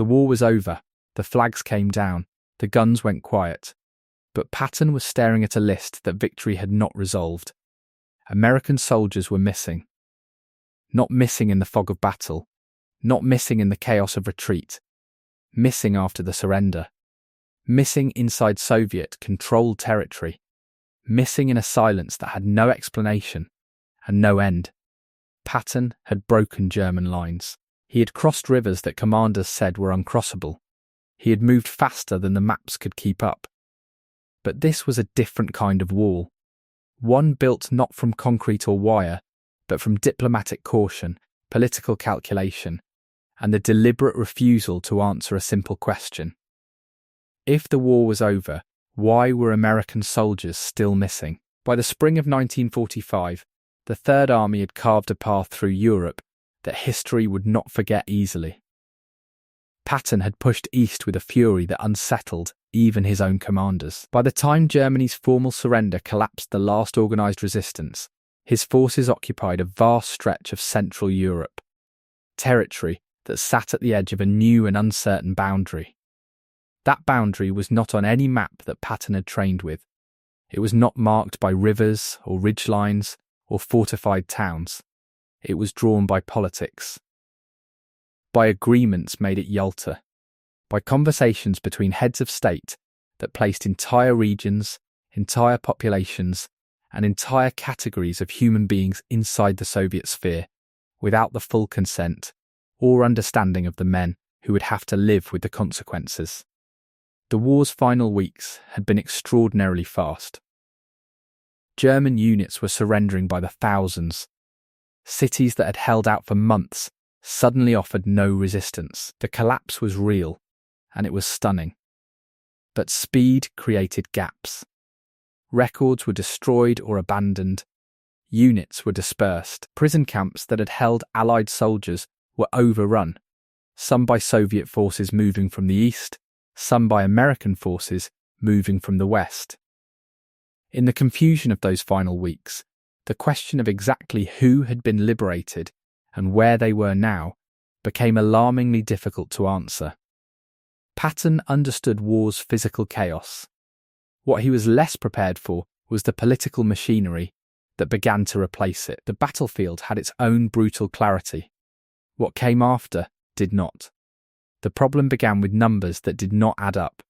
The war was over, the flags came down, the guns went quiet. But Patton was staring at a list that victory had not resolved. American soldiers were missing. Not missing in the fog of battle, not missing in the chaos of retreat, missing after the surrender, missing inside Soviet-controlled territory, missing in a silence that had no explanation and no end. Patton had broken German lines. He had crossed rivers that commanders said were uncrossable. He had moved faster than the maps could keep up. But this was a different kind of wall. One built not from concrete or wire, but from diplomatic caution, political calculation, and the deliberate refusal to answer a simple question. If the war was over, why were American soldiers still missing? By the spring of 1945, the Third Army had carved a path through Europe that history would not forget easily. Patton had pushed east with a fury that unsettled even his own commanders. By the time Germany's formal surrender collapsed the last organised resistance, his forces occupied a vast stretch of Central Europe, territory that sat at the edge of a new and uncertain boundary. That boundary was not on any map that Patton had trained with. It was not marked by rivers or ridgelines or fortified towns. It was drawn by politics, by agreements made at Yalta, by conversations between heads of state that placed entire regions, entire populations, and entire categories of human beings inside the Soviet sphere, without the full consent or understanding of the men who would have to live with the consequences. The war's final weeks had been extraordinarily fast. German units were surrendering by the thousands. Cities that had held out for months suddenly offered no resistance. The collapse was real, and it was stunning. But speed created gaps. Records were destroyed or abandoned. Units were dispersed. Prison camps that had held Allied soldiers were overrun, some by Soviet forces moving from the east, some by American forces moving from the west. In the confusion of those final weeks, the question of exactly who had been liberated and where they were now became alarmingly difficult to answer. Patton understood war's physical chaos. What he was less prepared for was the political machinery that began to replace it. The battlefield had its own brutal clarity. What came after did not. The problem began with numbers that did not add up.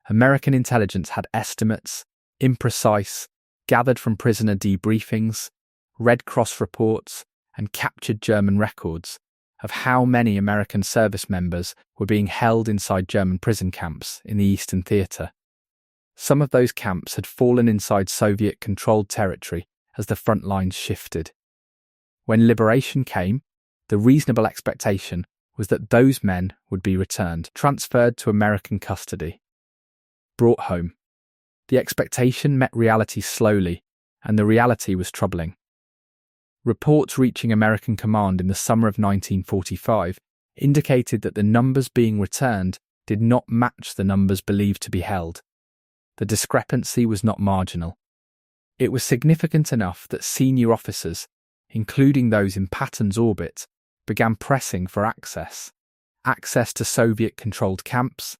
American intelligence had estimates, imprecise, gathered from prisoner debriefings, Red Cross reports, and captured German records of how many American service members were being held inside German prison camps in the Eastern Theatre. Some of those camps had fallen inside Soviet-controlled territory as the front lines shifted. When liberation came, the reasonable expectation was that those men would be returned, transferred to American custody, brought home. The expectation met reality slowly, and the reality was troubling. Reports reaching American command in the summer of 1945 indicated that the numbers being returned did not match the numbers believed to be held. The discrepancy was not marginal. It was significant enough that senior officers, including those in Patton's orbit, began pressing for access to Soviet-controlled camps,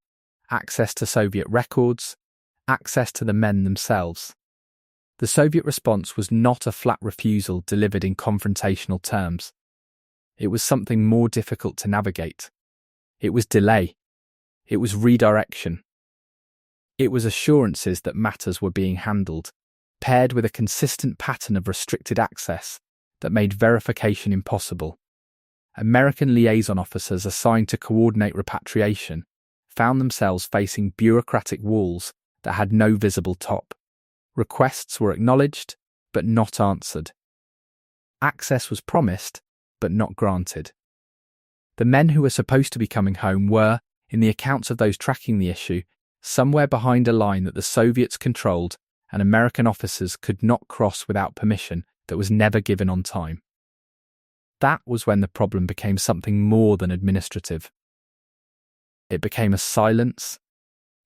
access to Soviet records, access to the men themselves. The Soviet response was not a flat refusal delivered in confrontational terms. It was something more difficult to navigate. It was delay. It was redirection. It was assurances that matters were being handled, paired with a consistent pattern of restricted access that made verification impossible. American liaison officers assigned to coordinate repatriation found themselves facing bureaucratic walls that had no visible top. Requests were acknowledged, but not answered. Access was promised, but not granted. The men who were supposed to be coming home were, in the accounts of those tracking the issue, somewhere behind a line that the Soviets controlled and American officers could not cross without permission that was never given on time. That was when the problem became something more than administrative. It became a silence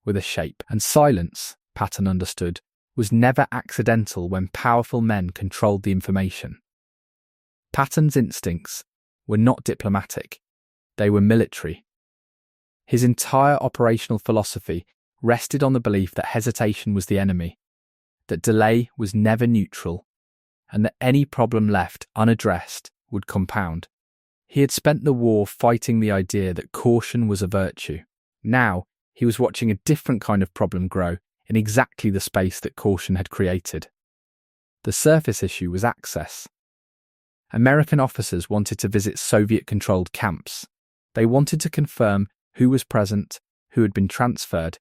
with a shape, and silence, Patton understood, was never accidental when powerful men controlled the information. Patton's instincts were not diplomatic, they were military. His entire operational philosophy rested on the belief that hesitation was the enemy, that delay was never neutral, and that any problem left unaddressed would compound. He had spent the war fighting the idea that caution was a virtue. Now, he was watching a different kind of problem grow in exactly the space that caution had created. The surface issue was access. American officers wanted to visit Soviet-controlled camps. They wanted to confirm who was present, who had been transferred,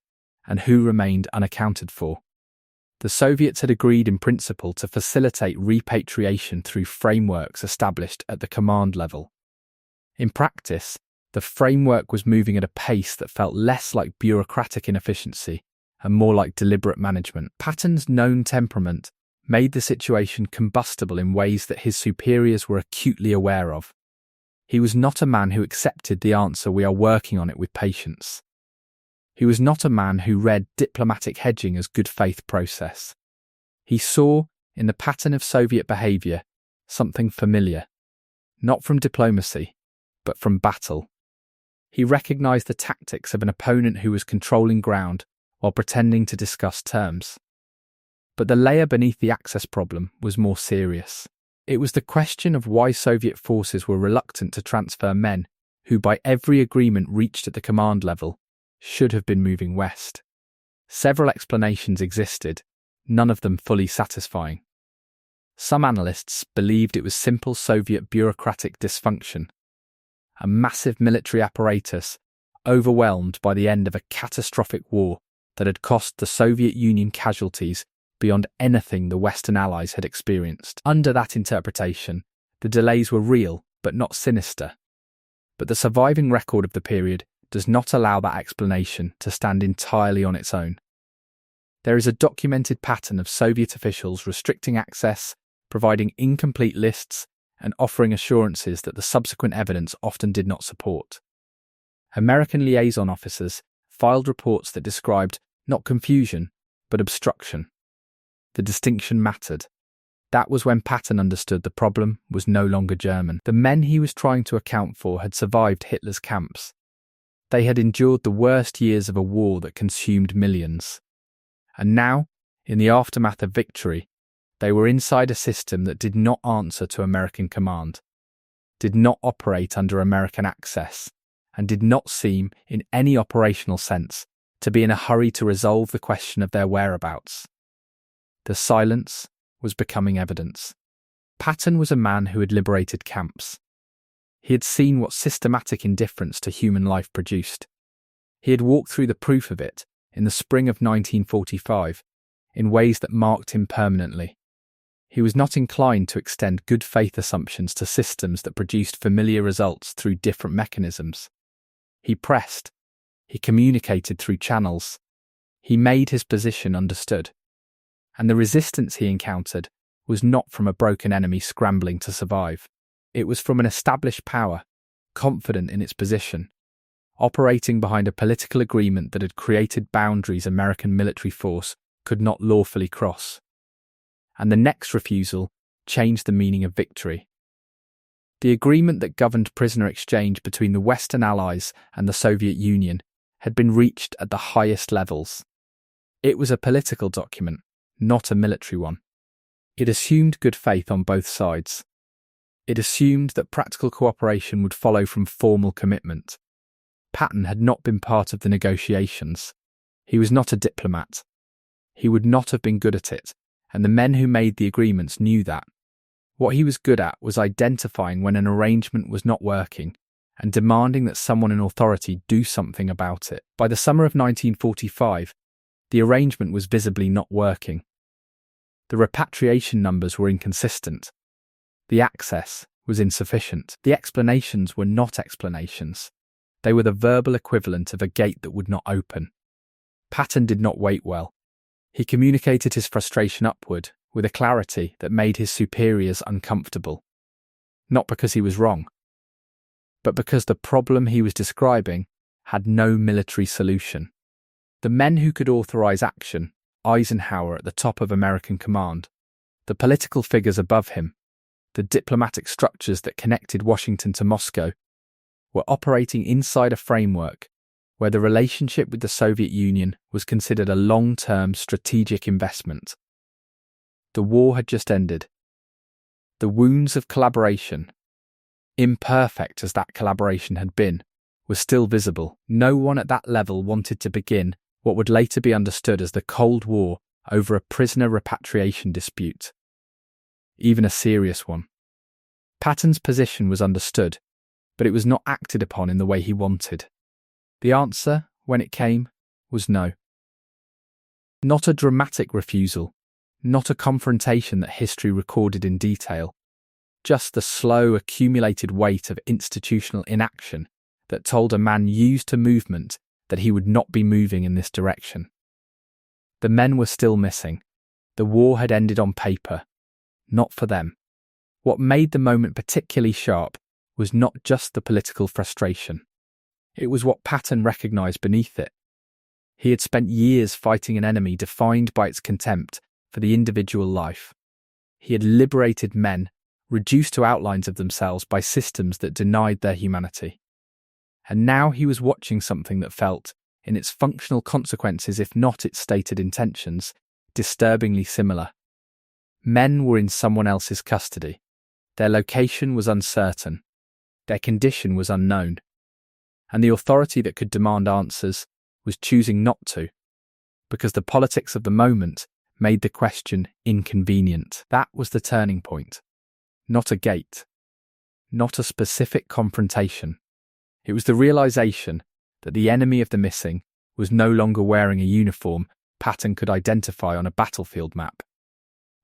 and who remained unaccounted for. The Soviets had agreed in principle to facilitate repatriation through frameworks established at the command level. In practice, the framework was moving at a pace that felt less like bureaucratic inefficiency and more like deliberate management. Patton's known temperament made the situation combustible in ways that his superiors were acutely aware of. He was not a man who accepted the answer "we are working on it" with patience. He was not a man who read diplomatic hedging as good faith process. He saw, in the pattern of Soviet behaviour, something familiar, not from diplomacy, but from battle. He recognised the tactics of an opponent who was controlling ground while pretending to discuss terms. But the layer beneath the access problem was more serious. It was the question of why Soviet forces were reluctant to transfer men who, by every agreement reached at the command level, should have been moving west. Several explanations existed, none of them fully satisfying. Some analysts believed it was simple Soviet bureaucratic dysfunction, a massive military apparatus overwhelmed by the end of a catastrophic war that had cost the Soviet Union casualties beyond anything the Western Allies had experienced. Under that interpretation, the delays were real but not sinister. But the surviving record of the period does not allow that explanation to stand entirely on its own. There is a documented pattern of Soviet officials restricting access, providing incomplete lists, and offering assurances that the subsequent evidence often did not support. American liaison officers filed reports that described not confusion, but obstruction. The distinction mattered. That was when Patton understood the problem was no longer German. The men he was trying to account for had survived Hitler's camps. They had endured the worst years of a war that consumed millions. And now, in the aftermath of victory, they were inside a system that did not answer to American command, did not operate under American access, and did not seem, in any operational sense, to be in a hurry to resolve the question of their whereabouts. The silence was becoming evidence. Patton was a man who had liberated camps. He had seen what systematic indifference to human life produced. He had walked through the proof of it in the spring of 1945 in ways that marked him permanently. He was not inclined to extend good faith assumptions to systems that produced familiar results through different mechanisms. He pressed. He communicated through channels. He made his position understood. And the resistance he encountered was not from a broken enemy scrambling to survive. It was from an established power, confident in its position, operating behind a political agreement that had created boundaries American military force could not lawfully cross. And the next refusal changed the meaning of victory. The agreement that governed prisoner exchange between the Western Allies and the Soviet Union had been reached at the highest levels. It was a political document, not a military one. It assumed good faith on both sides. It assumed that practical cooperation would follow from formal commitment. Patton had not been part of the negotiations. He was not a diplomat. He would not have been good at it, and the men who made the agreements knew that. What he was good at was identifying when an arrangement was not working and demanding that someone in authority do something about it. By the summer of 1945, the arrangement was visibly not working. The repatriation numbers were inconsistent. The access was insufficient. The explanations were not explanations. They were the verbal equivalent of a gate that would not open. Patton did not wait well. He communicated his frustration upward with a clarity that made his superiors uncomfortable. Not because he was wrong, but because the problem he was describing had no military solution. The men who could authorize action, Eisenhower at the top of American command, the political figures above him, the diplomatic structures that connected Washington to Moscow, were operating inside a framework where the relationship with the Soviet Union was considered a long-term strategic investment. The war had just ended. The wounds of collaboration, imperfect as that collaboration had been, were still visible. No one at that level wanted to begin what would later be understood as the Cold War over a prisoner repatriation dispute, even a serious one. Patton's position was understood, but it was not acted upon in the way he wanted. The answer, when it came, was no. Not a dramatic refusal, not a confrontation that history recorded in detail, just the slow, accumulated weight of institutional inaction that told a man used to movement that he would not be moving in this direction. The men were still missing. The war had ended on paper, not for them. What made the moment particularly sharp was not just the political frustration. It was what Patton recognised beneath it. He had spent years fighting an enemy defined by its contempt for the individual life. He had liberated men, reduced to outlines of themselves by systems that denied their humanity. And now he was watching something that felt, in its functional consequences if not its stated intentions, disturbingly similar. Men were in someone else's custody. Their location was uncertain. Their condition was unknown. And the authority that could demand answers was choosing not to, because the politics of the moment made the question inconvenient. That was the turning point. Not a gate. Not a specific confrontation. It was the realization that the enemy of the missing was no longer wearing a uniform Patton could identify on a battlefield map.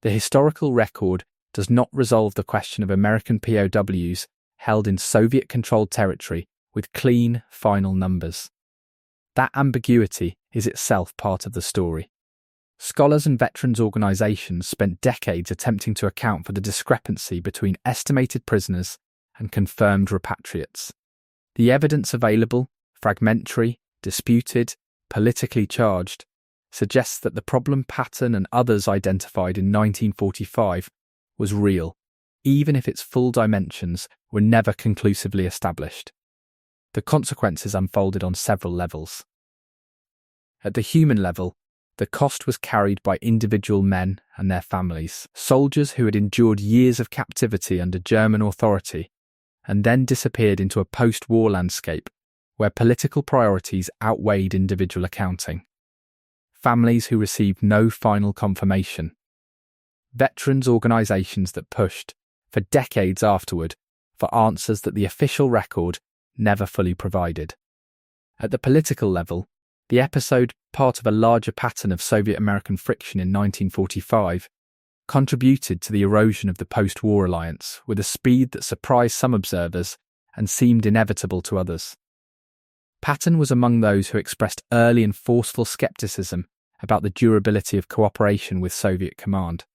The historical record does not resolve the question of American POWs held in Soviet-controlled territory with clean, final numbers. That ambiguity is itself part of the story. Scholars and veterans organisations spent decades attempting to account for the discrepancy between estimated prisoners and confirmed repatriates. The evidence available, fragmentary, disputed, politically charged, suggests that the problem Patton and others identified in 1945 was real, even if its full dimensions were never conclusively established. The consequences unfolded on several levels. At the human level, the cost was carried by individual men and their families, soldiers who had endured years of captivity under German authority and then disappeared into a post-war landscape where political priorities outweighed individual accounting. Families who received no final confirmation. Veterans organisations that pushed, for decades afterward, for answers that the official record never fully provided. At the political level, the episode, part of a larger pattern of Soviet-American friction in 1945, contributed to the erosion of the post-war alliance with a speed that surprised some observers and seemed inevitable to others. Patton was among those who expressed early and forceful scepticism about the durability of cooperation with Soviet command.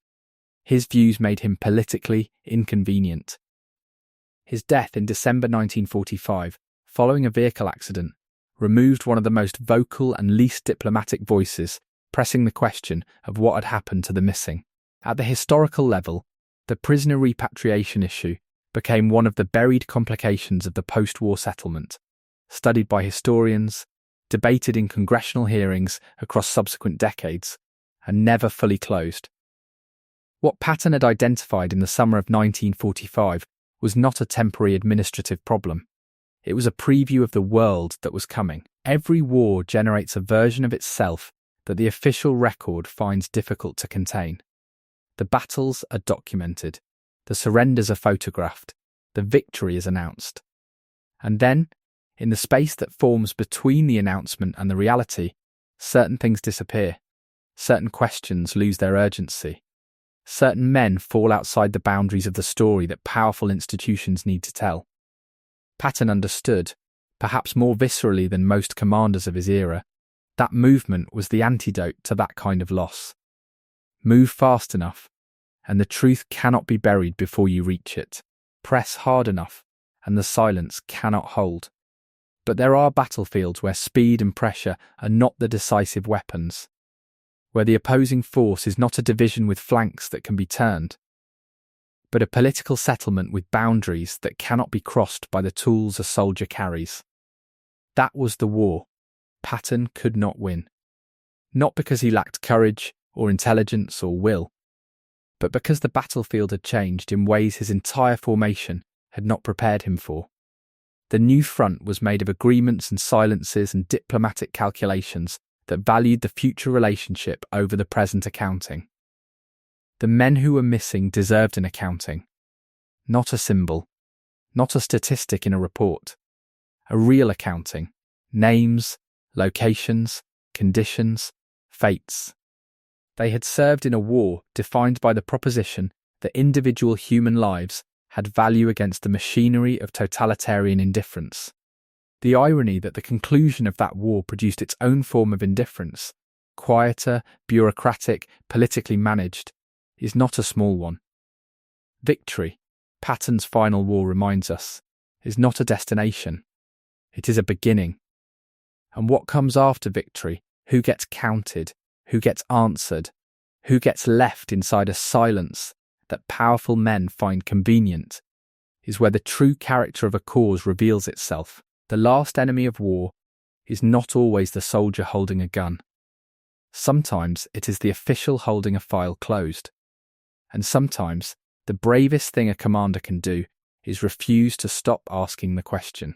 His views made him politically inconvenient. His death in December 1945, following a vehicle accident, removed one of the most vocal and least diplomatic voices pressing the question of what had happened to the missing. At the historical level, the prisoner repatriation issue became one of the buried complications of the post-war settlement, studied by historians, debated in congressional hearings across subsequent decades, and never fully closed. What Patton had identified in the summer of 1945 was not a temporary administrative problem. It was a preview of the world that was coming. Every war generates a version of itself that the official record finds difficult to contain. The battles are documented, the surrenders are photographed, the victory is announced. And then, in the space that forms between the announcement and the reality, certain things disappear, certain questions lose their urgency, certain men fall outside the boundaries of the story that powerful institutions need to tell. Patton understood, perhaps more viscerally than most commanders of his era, that movement was the antidote to that kind of loss. Move fast enough, and the truth cannot be buried before you reach it. Press hard enough, and the silence cannot hold. But there are battlefields where speed and pressure are not the decisive weapons, where the opposing force is not a division with flanks that can be turned, but a political settlement with boundaries that cannot be crossed by the tools a soldier carries. That was the war, Patton could not win. Not because he lacked courage or intelligence or will, but because the battlefield had changed in ways his entire formation had not prepared him for. The new front was made of agreements and silences and diplomatic calculations that valued the future relationship over the present accounting. The men who were missing deserved an accounting, not a symbol, not a statistic in a report, a real accounting, names, locations, conditions, fates. They had served in a war defined by the proposition that individual human lives had value against the machinery of totalitarian indifference. The irony that the conclusion of that war produced its own form of indifference, quieter, bureaucratic, politically managed, is not a small one. Victory, Patton's final war reminds us, is not a destination. It is a beginning. And what comes after victory, who gets counted, who gets answered, who gets left inside a silence that powerful men find convenient, is where the true character of a cause reveals itself. The last enemy of war is not always the soldier holding a gun. Sometimes it is the official holding a file closed. And sometimes the bravest thing a commander can do is refuse to stop asking the question.